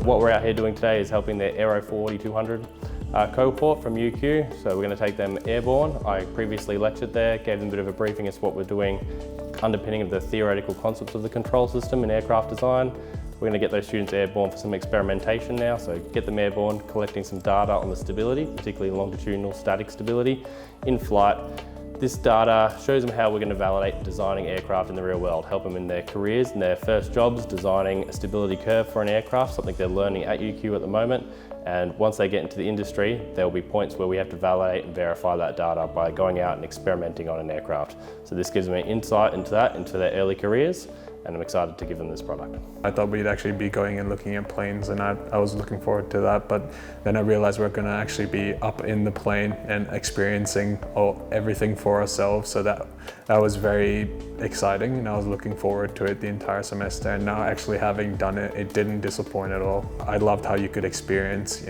What we're out here doing today is helping the Aero 4200 cohort from UQ. So we're going to take them airborne. I previously lectured there, gave them a bit of a briefing as to what we're doing, underpinning of the theoretical concepts of the control system in aircraft design. We're going to get those students airborne for some experimentation now, so get them airborne, collecting some data on the stability, particularly longitudinal static stability in flight. This data shows them how we're going to validate designing aircraft in the real world, help them in their careers, in their first jobs, designing a stability curve for an aircraft, something they're learning at UQ at the moment. And once they get into the industry, there will be points where we have to validate and verify that data by going out and experimenting on an aircraft. So this gives them an insight into that, into their early careers, and I'm excited to give them this product. I thought we'd actually be going and looking at planes, and I was looking forward to that, but then I realized we're going to actually be up in the plane and experiencing everything for ourselves, so that was very exciting, and I was looking forward to it the entire semester, and now actually having done it, it didn't disappoint at all. I loved how you could experience,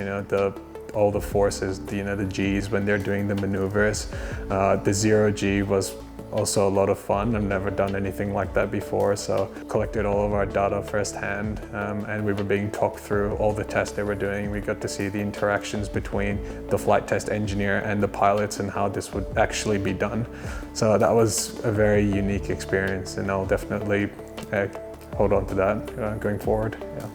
all the forces, the G's when they're doing the maneuvers. The zero G was also a lot of fun. I've never done anything like that before, so collected all of our data firsthand, and we were being talked through all the tests they were doing. We got to see the interactions between the flight test engineer and the pilots and how this would actually be done. So that was a very unique experience, and I'll definitely hold on to that going forward. Yeah.